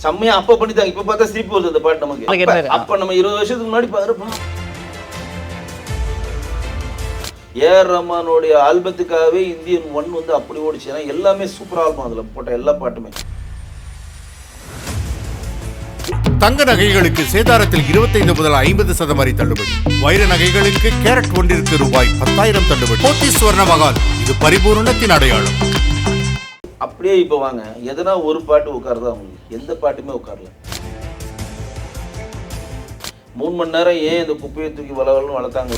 செம்மையா அப்ப பண்ணிட்டாங்க. இப்ப பார்த்தா சிரிப்பு வருது அந்த பாட்டு நமக்கு. அப்ப நம்ம 20 வருஷத்துக்கு முன்னாடி பாருப்போம். ஏஆர் ரஹ்மானுடைய ஆல்பத்துக்காகவே இந்தியன் 1 வந்து அப்படி ஓடிச்சு. ஏன்னா எல்லாமே சூப்பர் ஆல்பம், அதுல போட்ட எல்லா பாட்டுமே. தங்க நகைகளுக்கு சேதாரத்தில் 25 முதல் 50% வரை தள்ளுபடி. வைர நகைகளுக்கு கேரட் ஒன்றிற்கு ரூபாய் 10,000 தள்ளுபடி. கோட்டீஸ்வர மகால், இது பரிபூரணத்தின் அடையாளம். அப்படியே இப்ப வாங்க, எதனா ஒரு பாட்டு உட்காருதா அவங்களுக்கு? எந்த பாட்டுமே உட்காரல. 3 மணி நேரம் ஏன் இந்த குப்பையை தூக்கி வளர்த்தாங்க?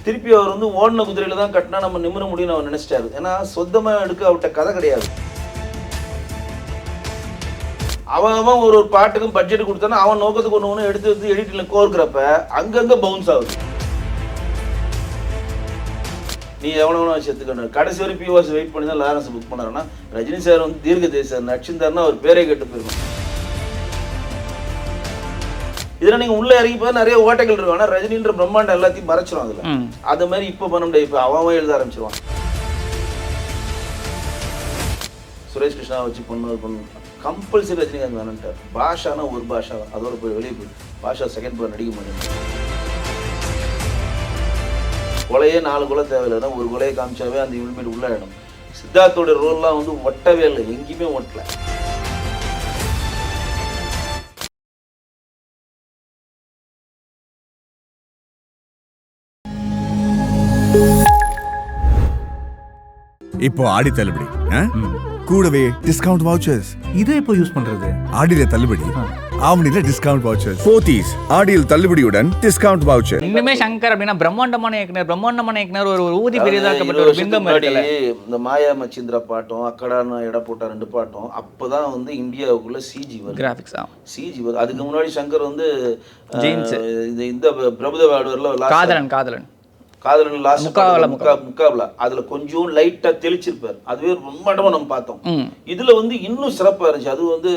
திருப்பி அவர் வந்து ஓடின குதிரையில தான் கட்டினா நம்ம நிமிர முடியும்னு அவர் நினைச்சிட்டாரு. ஏன்னா சொந்தமா எடுக்க அவர்கிட்ட கதை கிடையாது. அவன் ஒரு பாட்டுக்கும் பட்ஜெட் கொடுத்தானா அவன் நோக்கத்துக்கு ஒன்று எடுத்து எடிட்டிங்ல கோர்க்கிறப்ப அங்கங்க பவுன்ஸ் ஆகுது. நீ எவ்வளோ சேர்த்துக்கணும். கடைசி வரை பிஓஎஸ் வெயிட் பண்ணி தான் லாரன்ஸ் புக் பண்ணாருன்னா, ரஜினி சார் வந்து தீர்க்க தேசார் நடிச்சிருந்தாருன்னா அவர் பேரே கேட்டு போயிருக்கும். இதுல நீங்க உள்ள இறங்கி போய் நிறைய ஓட்டைகள் இருக்கும். ஆனா ரஜினின்ற பிரம்மாண்டம் எல்லாத்தையும் மறைச்சிரும் அதுல. அது மாதிரி இப்ப பண்ண முடியாது. இப்ப அவன் எழுத ஆரம்பிச்சிருவான். சுரேஷ் கிருஷ்ணா வச்சு பண்ணு கம்பல்சரி ரஜினிகாந்த் வேணுன்ட்டார். பாஷானா ஒரு பாஷா அதோட போய் வெளியே போய் பாஷா செகண்ட் பார்ட் நடிக்க மாட்டேன். கொலையே 4 கொலை தேவையில்லைன்னா ஒரு கொலையை காமிச்சாவே அந்த இனிமேல் உள்ள ஆயிடும். சித்தார்த்தோட ரோல்லாம் வந்து ஒட்டவே இல்லை, எங்கேயுமே ஒட்டல. இப்போ ஆடி தள்ளுபடி, கூடவே டிஸ்கவுண்ட் வவுச்சர்ஸ். இதை இப்போ யூஸ் பண்றது? ஆடியில தள்ளுபடி, ஆவணியில டிஸ்கவுண்ட் வவுச்சர்ஸ். போத்தீஸ் ஆடியில் தள்ளுபடியுடன் டிஸ்கவுண்ட் வவுச்சர். இன்னுமே சங்கர் அப்படின்னா பிரம்மாண்டமான இயக்குனர் ஒரு ஊதி பெரிதாக்கப்பட்ட ஒரு பிம்பம் இருக்குல்ல. இந்த மாயா மச்சிந்திரா பாட்டும் அக்கடான எடை போட்ட 2 பாட்டும் அப்பதான் வந்து இந்தியாவுக்குள்ள சிஜி வருது. கிராபிக்ஸ் சிஜி வருது. அதுக்கு முன்னாடி சங்கர் வந்து இந்த பிரபுதேவாடுவர்ல காதலன் லாஸ்ட் முக்காபலா அதுல கொஞ்சம் லைட்டா தெளிச்சிருப்பாரு. அதுவே ரொம்ப நம்ம பார்த்தோம். இதுல வந்து இன்னும் சிறப்பா இருந்துச்சு. அது வந்து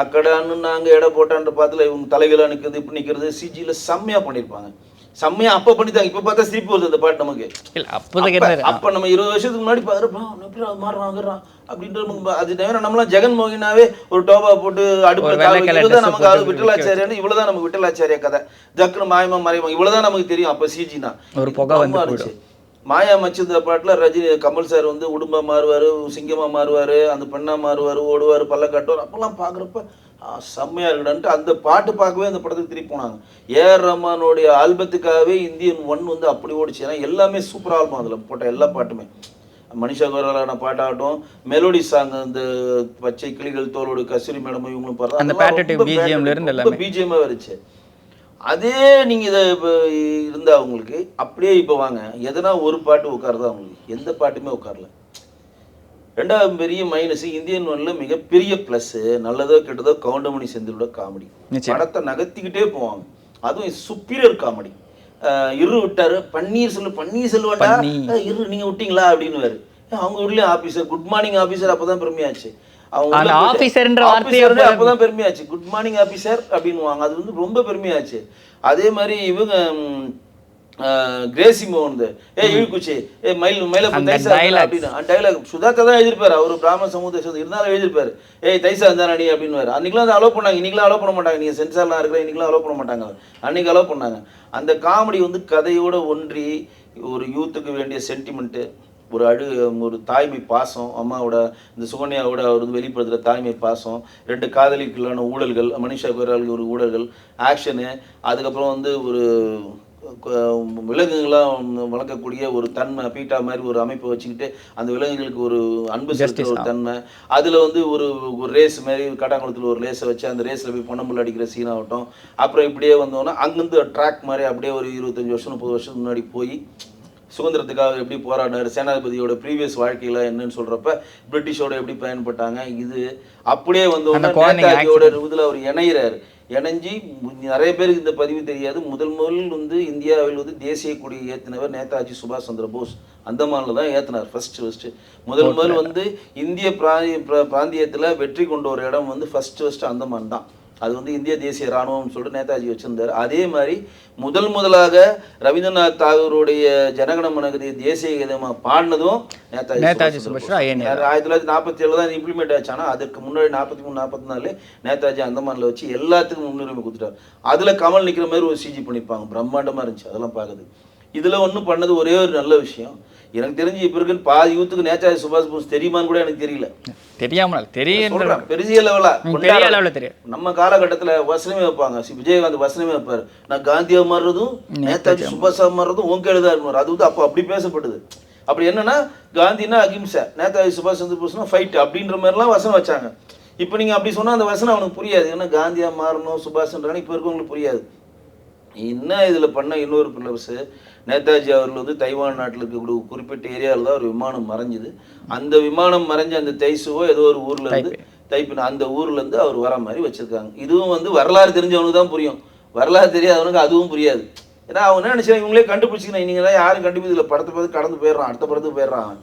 அக்கடான்னு நாங்க எடை போட்டான்ற பாத்துல இவங்க தலைகளா நிக்கிறது இப்படி நிக்கிறது சிஜில செம்மையா பண்ணிருப்பாங்க. செம்மையா அப்ப பண்ணிட்டாங்க. இப்ப பார்த்தா சிரிப்பு வருது அந்த பாட்டு நமக்கு. அப்ப நம்ம 20 வருஷத்துக்கு முன்னாடி பாருப்போம் மாறுறான் அப்படின்ற அது நேரம் நம்மளாம் ஜெகன்மோகினாவே ஒரு டோபா போட்டு அடுப்புல இவ்வளவுதான் நமக்கு அது விட்டலாச்சாரியான்னு இவ்வளவுதான் நமக்கு விட்டலாச்சாரியா கதை ஜக்குன்னு மாயமா மறைவாங்க இவ்வளவுதான் நமக்கு தெரியும். அப்ப சிஜினா ஒரு புகை இருந்துச்சு. மாயா மச்சிந்திர பாட்டுல ரஜினி கமல் சார் வந்து உடும்பா மாறுவாரு, சிங்கமா மாறுவாரு, அந்த பெண்ணா மாறுவாரு, ஓடுவாரு, பல்ல கட்டுவார். அப்பெல்லாம் பாக்குறப்ப செம்மையா இருக்குடான்ட்டு அந்த பாட்டு பார்க்கவே அந்த படத்துக்கு திருப்பி போனாங்க. ஏஆர் ரஹ்மானுடைய ஆல்பத்துக்காகவே இந்தியன் 1 வந்து அப்படி ஓடிச்சு. ஏன்னா எல்லாமே சூப்பர் ஆல்பம், அதுல போட்ட எல்லா பாட்டுமே. மனிஷா கோராலான பாட்டாகட்டும், மெலோடி சாங் இந்த பச்சை கிளிகள் தோலோடு கஸ்தூரி மேடம் இவங்களும் பாடுறாங்க, பிஜிஎம்மா வருச்சு. அதே நீங்க இதை இருந்தா அவங்களுக்கு அப்படியே இப்ப வாங்க, எதனா ஒரு பாட்டு உட்காருதா அவங்களுக்கு? எந்த பாட்டுமே உட்காரல. 2வது பெரிய மைனஸ் இந்தியன் 1ல மிகப்பெரிய பிளஸ் நல்லதோ கெட்டதோ கவுண்டமணி செந்திலோட காமெடி. படத்தை நகர்த்திக்கிட்டே போவாங்க. அதுவும் சுப்பீரியர் காமெடி. இரு விட்டாரு பன்னீர் செல்வண்டா இரு நீங்க விட்டீங்களா அப்படின்னு. அவங்க வீட்லயும் ஆபீசர் குட் மார்னிங் ஆபீசர் அப்பதான் பெருமையாச்சு. அவங்க அப்பதான் பெருமையாச்சு. குட் மார்னிங் ஆபீசர் அப்படின்னு அது வந்து ரொம்ப பெருமையாச்சு. அதே மாதிரி இவங்க கிரேசி மோகன் இழுக்குச்சி மயில அப்படின்னு டைலாக் சுதாக்கா தான் எழுதிருப்பாரு. அவரு பிராமண சமூகத்தை இருந்தாலும் எழுதிருப்பாரு. தைசா இருந்தா அடி அப்படின்னு. அன்னைக்கெல்லாம் வந்து அலோவ் பண்ணாங்க, இன்னைக்கெல்லாம் அலோவ் பண்ண மாட்டாங்க. நீங்க சென்சார்லாம் இருக்கிற இன்னைக்கெல்லாம் அலோவ் பண்ண மாட்டாங்க. அன்னைக்கு அலோவ் பண்ணாங்க. அந்த காமெடி வந்து கதையோட ஒன்றி ஒரு யூத்துக்கு வேண்டிய சென்டிமெண்ட்டு, ஒரு தாய்மை பாசம், அம்மாவோட இந்த சுகன்யாவோட அவர் வந்து வெளிப்படுத்துகிற தாய்மை பாசம், 2 காதலிகளான ஊழல்கள், மனிஷா கோயராலுக்கு ஒரு ஊழல்கள், ஆக்ஷனு, அதுக்கப்புறம் வந்து ஒரு விலங்குகள்லாம் வளர்க்கக்கூடிய ஒரு தன்மை, பீட்டா மாதிரி ஒரு அமைப்பை வச்சுக்கிட்டு அந்த விலங்குகளுக்கு ஒரு அன்பு செலுத்துற ஒரு தன்மை. அதில் வந்து ஒரு ரேஸ் மாதிரி காட்டாங்குளத்தில் ஒரு ரேஸை வச்சு அந்த ரேஸில் போய் பொன்னம்புள்ள அடிக்கிற சீன் ஆகட்டும். அப்புறம் இப்படியே வந்தோன்னா அங்கேருந்து ட்ராக் மாதிரி அப்படியே ஒரு 25 வருஷம் 30 வருஷத்துக்கு முன்னாடி போய் சுதந்திரத்துக்காக எப்படி போராடினார், சேனாதிபதியோட ப்ரீவியஸ் வாழ்க்கையில் என்னன்னு சொல்கிறப்ப பிரிட்டிஷோட எப்படி பயன்பட்டாங்க. இது அப்படியே வந்தோன்னா நேதாஜியோட இதில் அவர் இணைஞ்சி நிறைய பேருக்கு இந்த பதிவு தெரியாது. முதல் வந்து இந்தியாவில் வந்து தேசிய கொடியை ஏற்றினவர் நேதாஜி சுபாஷ் சந்திர போஸ். அந்தமானில் தான் ஏற்றினார் ஃபர்ஸ்ட். முதல் வந்து இந்திய பிராந்தியத்தில் வெற்றி கொண்ட ஒரு இடம் வந்து ஃபர்ஸ்ட் அந்தமான் தான். அது வந்து இந்திய தேசிய இராணுவம்னு சொல்லிட்டு நேதாஜி வச்சிருந்தார். அதே மாதிரி முதலாக ரவீந்திரநாத் தாகூருடைய ஜனகணமனகதி தேசிய கீதமாக பாடினதும் நேதாஜி சுபாஷ் ஐயனார். 1947 தான் இம்ப்ளிமெண்ட் ஆச்சு. ஆனால் அதுக்கு முன்னாடி 43-44 நேதாஜி அந்தமானில் வச்சு எல்லாத்துக்கும் முன்னுரிமை கொடுத்துட்டார். அதில் கமல் நிற்கிற மாதிரி ஒரு சிஜி பண்ணியிருப்பாங்க, பிரம்மாண்டமாக இருந்துச்சு. அதெல்லாம் பார்க்குது. இதில் ஒன்றும் பண்ணது ஒரே ஒரு நல்ல விஷயம், எனக்கு தெரிஞ்சு இப்போ இருக்கு பாதி யூத்துக்கு நேதாஜி சுபாஷ் போஸ் தெரியுமான்னு கூட எனக்கு தெரியல. தெரியாமல் பெரிய லெவலில் தெரியும். நம்ம காலகட்டத்தில் வசனமே வைப்பாங்க, விஜயகாந்த் வசனமே வைப்பார், நான் காந்தியா மாறுறதும் நேதாஜி சுபாஷா மாறுறதும் உங்க எழுதா இருப்பார். அது வந்து அப்போ அப்படி பேசப்படுது. அப்படி என்னன்னா காந்தினா அகிம்சை, நேதாஜி சுபாஷ் சந்திர போஸ்னா ஃபைட் அப்படின்ற மாதிரிலாம் வசனம் வச்சாங்க. இப்போ நீங்கள் அப்படி சொன்னால் அந்த வசனம் அவனுக்கு புரியாது. ஏன்னா காந்தியா மாறணும் சுபாஷ்ன்றானே இப்போ இருக்கவங்களுக்கு புரியாது. என்ன இதில் பண்ண இன்னொரு பிளஸ், நேதாஜி அவர்கள் வந்து தைவான் நாட்டில் இருக்கக்கூடிய குறிப்பிட்ட ஏரியாவில் தான் ஒரு விமானம் மறைஞ்சுது. அந்த விமானம் மறைஞ்ச அந்த தைசுவோ ஏதோ ஒரு ஊரில் இருந்து தைப்பின அந்த ஊர்லேருந்து அவர் வர மாதிரி வச்சுருக்காங்க. இதுவும் வந்து வரலாறு தெரிஞ்சவனுக்கு தான் புரியும், வரலாறு தெரியாதவனுக்கு அதுவும் புரியாது. ஏன்னா அவங்க என்ன நினச்சா இவங்களே கண்டுபிடிச்சிக்கணும், நீங்கள் தான் யாரும் கண்டுபிடிச்சதில்ல, படத்தை பார்த்து கடந்து போயிடுறான், அடுத்த படத்துக்கு போயிடுறான்.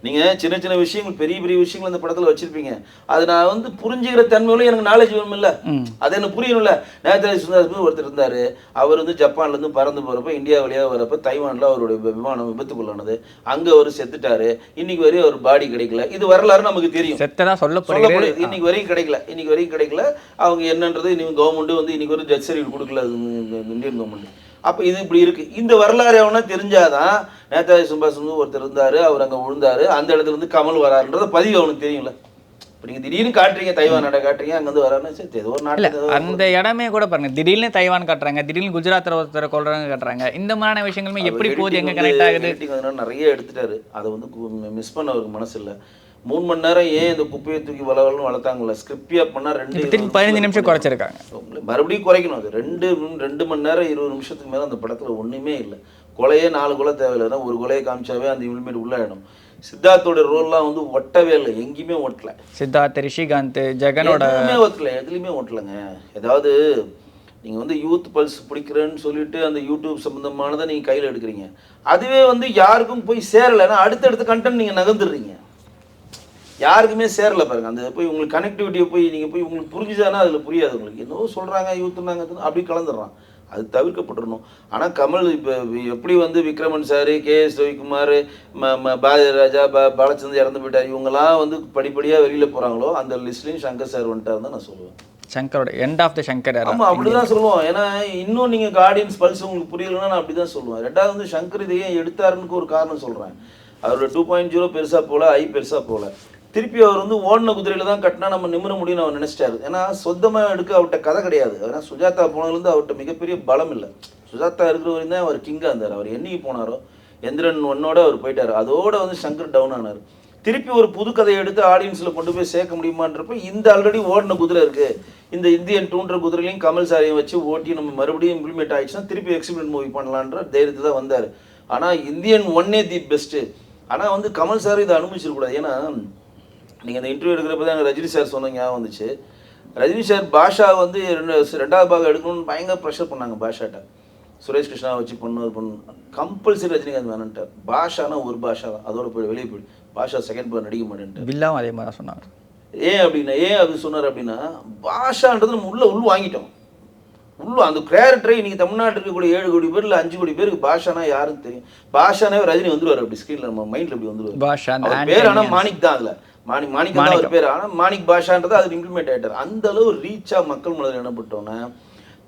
நீங்கள் சின்ன சின்ன விஷயங்கள் பெரிய விஷயங்கள் அந்த படத்தில் வச்சுருப்பீங்க, அது நான் வந்து புரிஞ்சுக்கிற தன்மையில எனக்கு நாலேஜ் வேணும் இல்லை, அது எனக்கு புரியணும்ல. நேதாஜி சுபாஷ் ஒருத்தர் இருந்தார், அவர் வந்து ஜப்பான்லேருந்து பறந்து போகிறப்ப இந்தியா வழியாக வரப்போ தைவானில் அவருடைய விமானம் விபத்துக்குள்ளானது, அங்கே அவர் செத்துட்டாரு. இன்னைக்கு வரையும் அவர் பாடி கிடைக்கல. இது வரலாறு நமக்கு தெரியும், சொல்லப்படுது. இன்னைக்கு வரையும் கிடைக்கல. அவங்க என்னன்றது இன்னைக்கு கவர்மெண்ட்டு வந்து இன்னைக்கு ஒரு ஜட்ஜ் சர்டிஃபிகேட் கொடுக்கல இந்தியன் கவர்மெண்ட். அப்போ இது இப்படி இருக்குது. இந்த வரலாறு எவனா தெரிஞ்சாதான் நேதாஜி சுபாஷ் ஒருத்தர் இருந்தார், அவர் அங்கே விழுந்தார், அந்த இடத்துல இருந்து கமல் வராருன்றத பதிவு அவனுக்கு தெரியும்ல. இப்போ நீங்கள் திடீர்னு காட்டுறீங்க தைவான் நாட்டை காட்டுறீங்க, அங்கே வந்து வரான்னு சரி ஏதோ ஒரு நாட்டில் அந்த இடமே கூட பாருங்க, திடீர்னு தைவான் காட்டுறாங்க, திடீர்னு குஜராத்தில் ஒருத்தரை கொள்றாங்க காட்டுறாங்க. இந்த மாதிரியான விஷயங்களுமே எப்படி போகுது, எங்கே கனெக்ட் ஆகுது. அதனால நிறைய எடுத்துட்டாரு, அதை வந்து மிஸ் பண்ண அவருக்கு மனசு இல்லை. 3 மணி நேரம் ஏன் இந்த குப்பையை தூக்கி வளவலன்னு வளர்த்தாங்கல்ல, ஸ்கிரிப்டியாக பண்ணால் 15 நிமிஷம் குறைச்சிருக்காங்க. மறுபடியும் குறைக்கணும். அது 2 மணி நேரம் 20 நிமிஷத்துக்கு மேலே அந்த படத்தில் ஒன்றுமே இல்லை. கொலையே 4 கொலை தேவையில்லைன்னா ஒரு கொலையை காமிச்சாவே அந்த இம்ப்ளிமெண்ட் உள்ளாயிடும். சித்தார்த்தோட ரோல்லாம் வந்து ஒட்டவே இல்லை, எங்கேயுமே ஓட்டலை. சித்தார்த், ரிஷிகாந்த், ஜெகனோட ஓட்டலை, எதுலையுமே ஓட்டலைங்க. ஏதாவது நீங்கள் வந்து யூத் பல்ஸ் பிடிக்கிறேன்னு சொல்லிட்டு அந்த யூடியூப் சம்மந்தமானதை நீங்கள் கையில் எடுக்கிறீங்க, அதுவே வந்து யாருக்கும் போய் சேரலைன்னா அடுத்தடுத்த கண்டென்ட் நீங்கள் நகர்ந்துடுறீங்க, யாருக்குமே சேரல பாருங்க. அந்த போய் உங்களுக்கு கனெக்டிவிட்டியை போய் நீங்கள் போய் உங்களுக்கு புரிஞ்சுதானா அதில் புரியாது. உங்களுக்கு என்னவோ சொல்கிறாங்க யூத்துனாங்க அப்படி கலந்துடுறான், அது தவிர்க்கப்பட்டுடணும். ஆனால் கமல் இப்போ எப்படி வந்து விக்ரமன் சார், KS ரவிக்குமார், பாரதிராஜா, பாலச்சந்தர் இறந்து போயிட்டார், இவங்கெல்லாம் வந்து படிப்படியாக வெளியில் போகிறாங்களோ அந்த லிஸ்ட்லேயும் சங்கர் சார் வந்துட்டார் தான் நான் சொல்லுவேன். சங்கரோட எண்ட் ஆஃப் த சங்கர். ஆமாம் அப்படி தான் சொல்லுவோம். ஏன்னா இன்னும் நீங்கள் ஆடியன்ஸ் பல்ஸ் உங்களுக்கு புரியலைன்னா நான் அப்படி தான் சொல்லுவேன். ரெண்டாவது வந்து சங்கர் இதை ஏன் எடுத்தாருன்னு ஒரு காரணம் சொல்கிறேன். அவரோட 2.0 பெருசாக போகல, பெருசாக போகல. திருப்பி அவர் வந்து ஓடின குதிரையில் தான் கட்டினா நம்ம நிமிர முடியும்னு அவர் நினச்சிட்டாரு. ஏன்னா சொந்தமாக எடுக்க அவர்கிட்ட கதை கிடையாது. ஏன்னா சுஜாதா போனதுலேருந்து அவர்கிட்ட மிகப்பெரிய பலம் இல்லை. சுஜாதா இருக்கிற வரையும் தான் அவர் கிங்காக இருந்தார். அவர் என்னைக்கு போனாரோ எந்திரன் 1ஓட அவர் போயிட்டார். அதோட வந்து சங்கர் டவுன் ஆனார். திருப்பி ஒரு புது கதையை எடுத்து ஆடியன்ஸில் கொண்டு போய் சேர்க்க முடியுமான்றப்ப இந்த ஆல்ரெடி ஓடின குதிரை இருக்குது, இந்த இந்தியன் 2 குதிரையிலையும் கமல் சாரையும் வச்சு ஓட்டி நம்ம மறுபடியும் இம்ப்ளிமெண்ட் ஆகிடுச்சுன்னா திருப்பி எக்ஸ்பிரிமெண்ட் மூவி பண்ணலான்ற தைரியத்தை தான் வந்தார். ஆனால் இந்தியன் 1 தி பெஸ்ட்டு. ஆனால் வந்து கமல் சார் இதை அனுமதிச்சிடக்கூடாது. ஏன்னா நீங்கள் அந்த இன்டர்வியூ எடுக்கிறப்ப தான் எனக்கு ரஜினி சார் சொன்ன ஞாபகம் வந்துச்சு. ரஜினி சார் பாஷா வந்து 2வது பாகம் எடுக்கணும்னு பயங்கர ப்ரெஷர் பண்ணாங்க. பாஷாட்ட சுரேஷ் கிருஷ்ணா வச்சு பண்ணணும் கம்பல்சரி ரஜினிகாந்த் வேணுன்ட்டார். பாஷானா ஒரு பாஷா தான், அதோட போய் வெளியே போய் பாஷா செகண்ட் பார்ட் நடிக்க மாட்டேன்ட்டு. பில்லாவும் அதே மாதிரி தான் சொன்னாங்க. ஏன் அப்படி சொன்னார் அப்படின்னா, பாஷான்றது நம்ம உள்ள வாங்கிட்டோம். அந்த கேரக்டரை இன்னைக்கு தமிழ்நாட்டில் இருக்கக்கூடிய 7 கோடி பேர் இல்லை 5 கோடி பேருக்கு பாஷானா யாருன்னு தெரியும். பாஷானே ரஜினி வந்துருவார் அப்படி ஸ்க்ரீனில், நம்ம மைண்டில் அப்படி வந்துருவார். பாஷா பேர் ஆனால் மாணிக் தான், அதில் மாணிக் தான் ஒரு பேர். ஆனால் மாணிக் பாஷான்றது அது இம்ப்ளிமெண்ட் ஆகிட்டார். அந்த அளவு ரீச்சாக மக்கள் மனதில் என்னப்பட்டோன்னே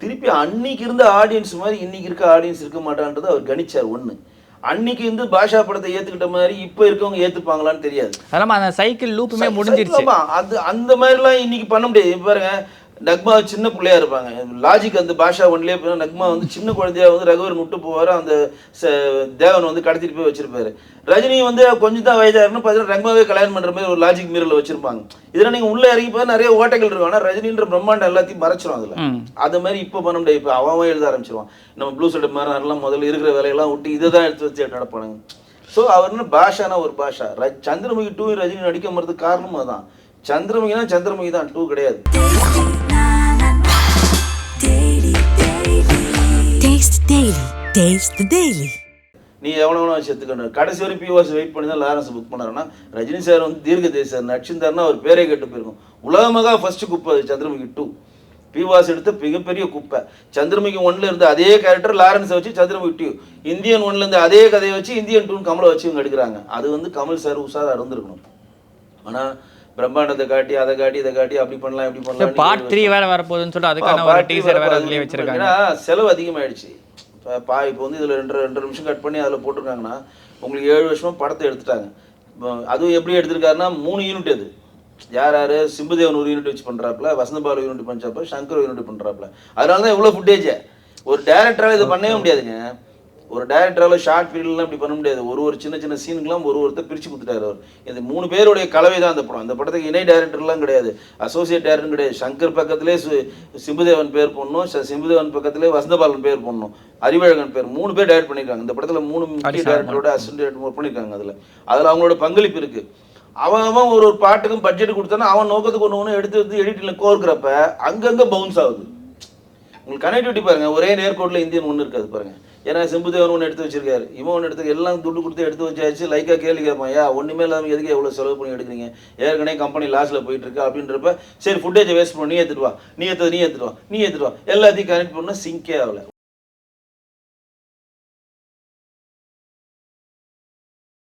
திருப்பி அன்னைக்கு இருந்த ஆடியன்ஸ் மாதிரி இன்னைக்கு இருக்க ஆடியன்ஸ் இருக்க மாட்டான்றது அவர் கணிச்சார். ஒன்று, அன்னைக்கு வந்து பாஷா படத்தை ஏற்றுக்கிட்ட மாதிரி இப்போ இருக்கவங்க ஏற்றுப்பாங்களான்னு தெரியாது. அதெல்லாம் அந்த சைக்கிள் லூப்புமே முடிஞ்சிருச்சு. அது அந்த மாதிரிலாம் இன்னைக்கு பண்ண முடியாது. பாருங்க, நக்மா சின்ன பிள்ளையா இருப்பாங்க, லாஜிக் அந்த பாஷா ஒன்லேயே போய் நக்மா வந்து சின்ன குழந்தையா வந்து ரகுவரன் விட்டு போவார், அந்த தேவன் வந்து கடத்திட்டு போய் வச்சிருப்பாரு. ரஜினி வந்து கொஞ்சம் தான் வயதாருன்னு பார்த்தீங்கன்னா ரக்மாவே கல்யாணம் பண்ணுற மாதிரி ஒரு லாஜிக் மீறல வச்சிருப்பாங்க. இதெல்லாம் நீங்கள் உள்ளே இறங்கி போய் நிறைய ஓட்டைகள் இருக்கும். ஆனால் ரஜினின்ற பிரம்மாண்டம் எல்லாத்தையும் மறைச்சிரும் அதில். அது மாதிரி இப்போ பண்ண முடியாது. இப்போ அவன் எழுத ஆரம்பிச்சிருவான். நம்ம ப்ளூ செட் மாறலாம் முதல்ல இருக்கிற வேலையெல்லாம் விட்டு இதை தான் எடுத்து வச்சு நடப்பானுங்க. ஸோ அவர்னு பாஷானா ஒரு பாஷா. சந்திரமுகி 2 ரஜினி நடிக்க மறதுக்கு காரணமும் அதுதான். சந்திரமுகினா சந்திரமுகி தான், 2 கிடையாது. நீ எவ்வளோ செத்துக்கணும். கடைசி வரை பிஓஸ் வெயிட் பண்ணி தான் லாரன்ஸ் புக் பண்ணாருன்னா, ரஜினி சார் வந்து தீர்க்க தேசார் நடிச்சிருந்தாருன்னா அவர் பேரே கேட்டு போயிருக்கும். உலகமாக ஃபர்ஸ்ட் குப்பை அது சந்திரமுகி 2. பிவாஸ் எடுத்த மிகப்பெரிய குப்பை. சந்திரமுகி 1ல் இருந்த அதே கேரக்டர் லாரன்ஸை வச்சு சந்திரமுகி 2, இந்தியன் 1ல் இருந்த அதே கதையை வச்சு இந்தியன் 2 கமலை வச்சு இவங்க எடுக்கிறாங்க. அது வந்து கமல் சார் உஷாரா இருந்திருக்கணும். ஆனால் பிரம்மாண்டத்தை காட்டி அதை காட்டி இதை காட்டி அப்படி பண்ணலாம் இப்படி பண்ணலாம். பார்ட் 3 வேற வரப்போகுதுன்னு சொல்லிட்டு அதுக்கான ஒரு டீசர் வேற அதுலயே வச்சிருக்காங்க. ஏன்னா செலவு அதிகமாயிடுச்சு. இப்போ வந்து இதில் 2 நிமிஷம் கட் பண்ணி அதில் போட்டிருக்காங்கன்னா உங்களுக்கு 7 வருஷமா படத்தை எடுத்துட்டாங்க. அதுவும் எப்படி எடுத்திருக்காருன்னா 3 யூனிட். அது யார் சிம்புதேவன் ஒரு யூனிட் வச்சு பண்ணுறாப்புல, வசந்தபாலு யூனிட் பண்ணுறாப்புல, சங்கர் யூனிட் பண்ணுறாப்புல. அதனால தான் இவ்வளோ ஃபுட்டேஜ். ஒரு டேரக்டரால் இதை பண்ணவே முடியாதுங்க. ஒரு டேரக்டரால் ஷார்ட் பீரியட்லாம் இப்படி பண்ண முடியாது. ஒரு சின்ன சின்ன சீனுக்கெல்லாம் ஒருத்தர் பிரித்து கொடுத்துட்டாரு அவர். இந்த 3 பேருடைய கலவை தான் அந்த படம். அந்த படத்துக்கு இணை டேரக்டர்லாம் கிடையாது, அசோசியேட் டேரக்டரும் கிடையாது. சங்கர் பக்கத்திலே சிம்புதேவன் பேர் போடணும், சிம்புதேவன் பக்கத்திலே வசந்தபாலன் பேர் போடணும், அறிவழகன் பேர், 3 பேர் டேரக்ட் பண்ணியிருக்காங்க. இந்த படத்தில் 3 முக்கிய டேரக்டரோட அசிஸ்டன்ட் டேரக்டர் பண்ணியிருக்காங்க. அதில் அவங்களோட பங்களிப்பு இருக்குது. அவன் ஒரு பாட்டுக்கும் பட்ஜெட் கொடுத்தானா அவன் நோக்கத்துக்கு ஒன்று எடுத்து எடிட்டில் கோர்க்கிறப்ப அங்கங்கே பவுன்ஸ் ஆகுது. உங்களுக்கு கனெக்டிவிட்டி பாருங்கள், ஒரே நேர்கோட்டில் இந்தியன் 1 இருக்காது பாருங்கள். ஏன்னா சிம்புதேவன் 1 எடுத்து வச்சிருக்காரு, இவன் 1 எடுத்து எல்லாம் துட்டு கொடுத்து எடுத்து வச்சாச்சு. லைக்காக கேள்வி கேட்பான், ஒன்றுமே இல்லாமல் எதுக்கு எவ்வளோ செலவு பண்ணி எடுக்கிறீங்க, ஏற்கனவே கம்பெனி லாஸில் போயிட்டு இருக்கு அப்படின்றப்ப சரி ஃபுட்டேஜை வேஸ்ட் பண்ணி நீ எடுத்துட்டு வா எல்லாத்தையும் கனெக்ட் பண்ணால் சிங்கே ஆகலை.